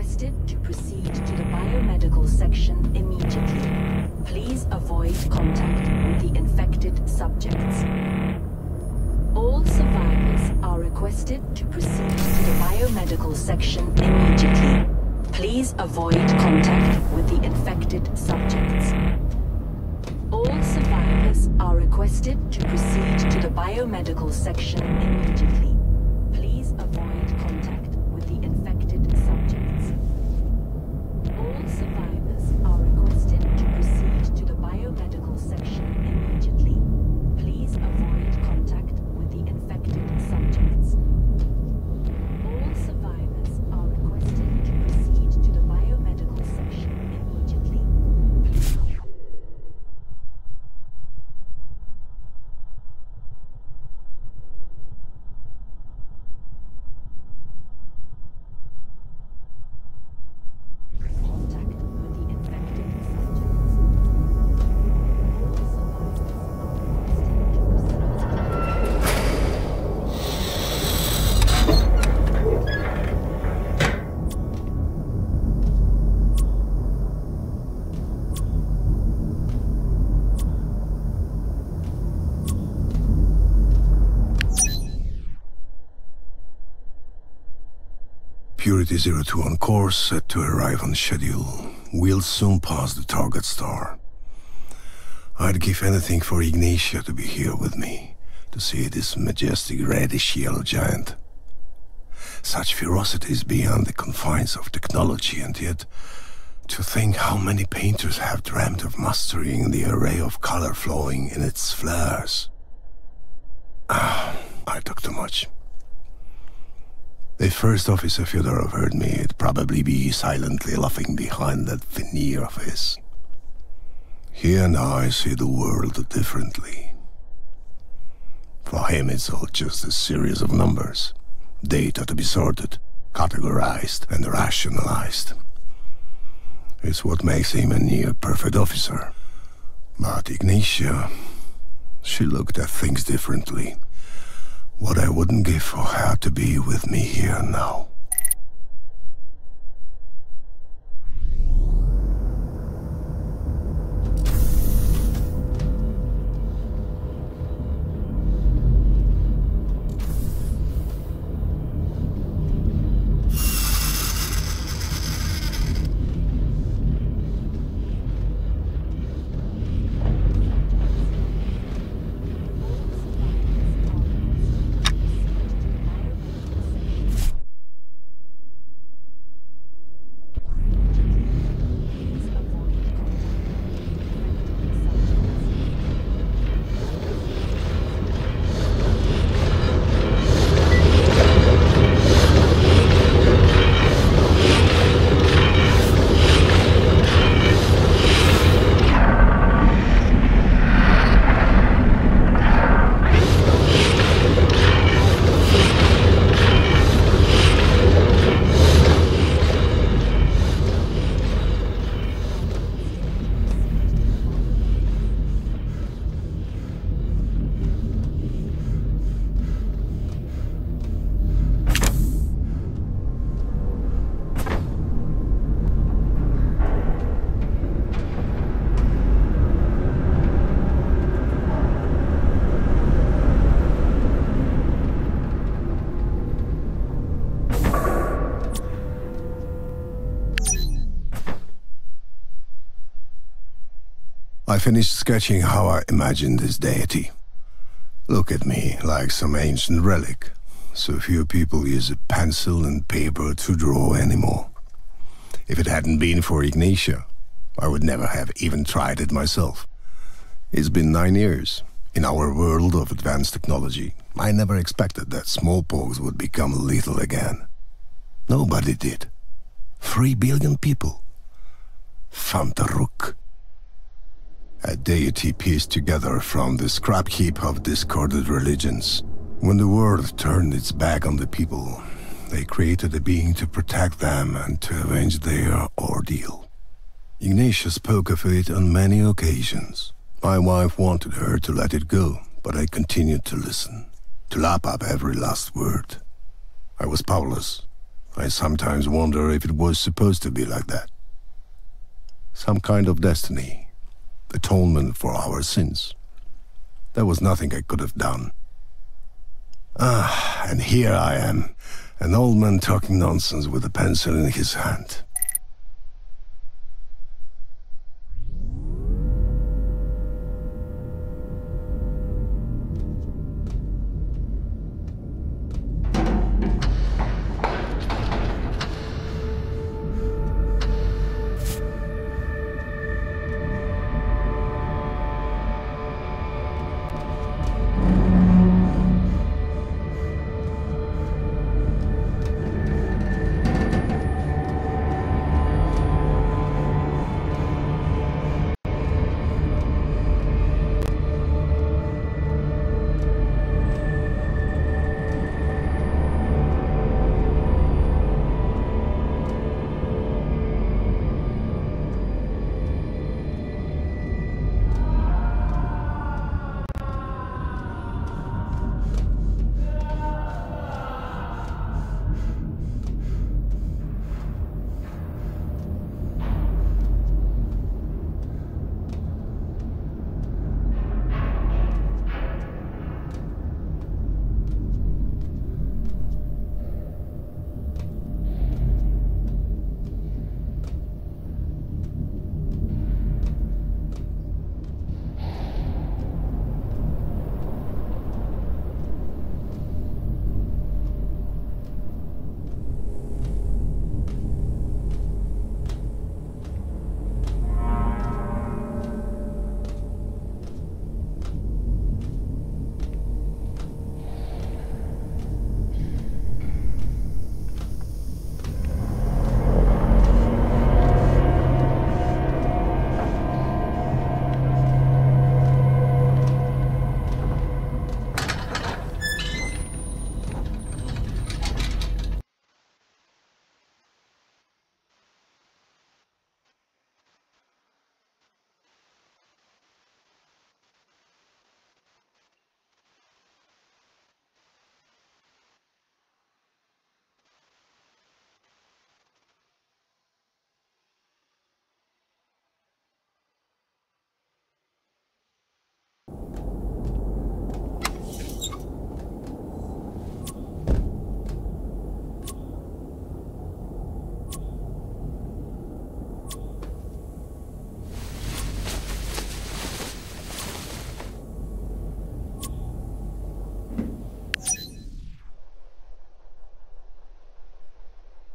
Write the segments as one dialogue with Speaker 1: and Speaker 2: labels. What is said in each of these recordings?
Speaker 1: requested to proceed to the biomedical section immediately. Please avoid contact with the infected subjects. All survivors are requested to proceed to the biomedical section immediately. Please avoid contact with the infected subjects. All survivors are requested to proceed to the biomedical section immediately. Please avoid contact with the infected subjects. All survivors are requested to proceed to the biomedical section immediately. Please avoid contact with the infected subjects. All survivors are requested to proceed to the biomedical section immediately.
Speaker 2: Purity 02 on course, set to arrive on schedule. We'll soon pass the target star. I'd give anything for Ignatia to be here with me, to see this majestic reddish-yellow giant. Such ferocity is beyond the confines of technology, and yet, to think how many painters have dreamt of mastering the array of color flowing in its flares. I talk too much. If First Officer Phantaruk heard me, he'd probably be silently laughing behind that veneer of his. He and I see the world differently. For him, it's all just a series of numbers, data to be sorted, categorized, and rationalized. It's what makes him a near-perfect officer. But Ignatia, she looked at things differently. What I wouldn't give for her to be with me here now. I finished sketching how I imagined this deity. Look at me, like some ancient relic. So few people use a pencil and paper to draw anymore. If it hadn't been for Ignatia, I would never have even tried it myself. It's been 9 years. In our world of advanced technology, I never expected that smallpox would become lethal again. Nobody did. 3 billion people. Phantaruk. A deity pieced together from the scrap heap of discarded religions. When the world turned its back on the people, they created a being to protect them and to avenge their ordeal. Ignatia spoke of it on many occasions. My wife wanted her to let it go, but I continued to listen, to lap up every last word. I was powerless. I sometimes wonder if it was supposed to be like that. Some kind of destiny. Atonement for our sins. There was nothing I could have done. And here I am, an old man talking nonsense with a pencil in his hand.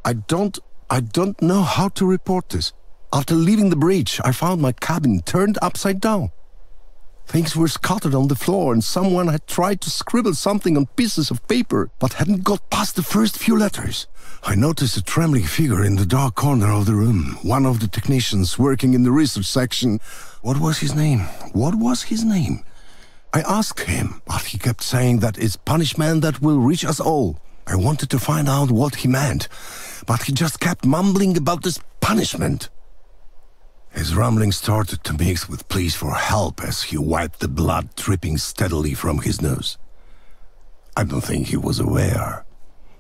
Speaker 2: I don't know how to report this. After leaving the breach, I found my cabin turned upside down. Things were scattered on the floor and someone had tried to scribble something on pieces of paper, but hadn't got past the first few letters. I noticed a trembling figure in the dark corner of the room. One of the technicians working in the research section. What was his name? What was his name? I asked him, but he kept saying that it's punishment that will reach us all. I wanted to find out what he meant, but he just kept mumbling about this punishment. His rumbling started to mix with pleas for help as he wiped the blood dripping steadily from his nose. I don't think he was aware,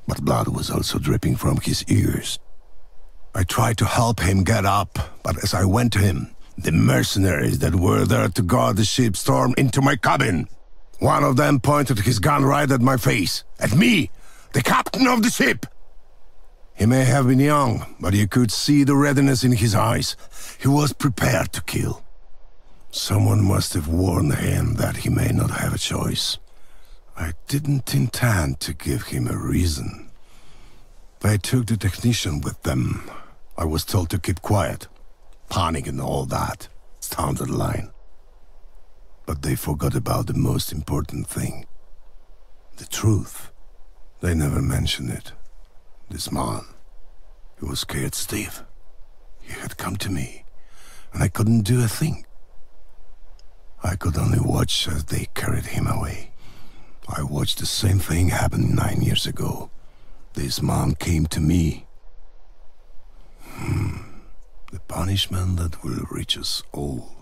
Speaker 2: but blood was also dripping from his ears. I tried to help him get up, but as I went to him, the mercenaries that were there to guard the ship stormed into my cabin. One of them pointed his gun right at my face, at me, the captain of the ship. He may have been young, but you could see the readiness in his eyes. He was prepared to kill. Someone must have warned him that he may not have a choice. I didn't intend to give him a reason. They took the technician with them. I was told to keep quiet. Panic and all that. Standard line. But they forgot about the most important thing. The truth. They never mentioned it. This man, he was scared stiff. He had come to me, and I couldn't do a thing. I could only watch as they carried him away. I watched the same thing happen 9 years ago. This man came to me. The punishment that will reach us all.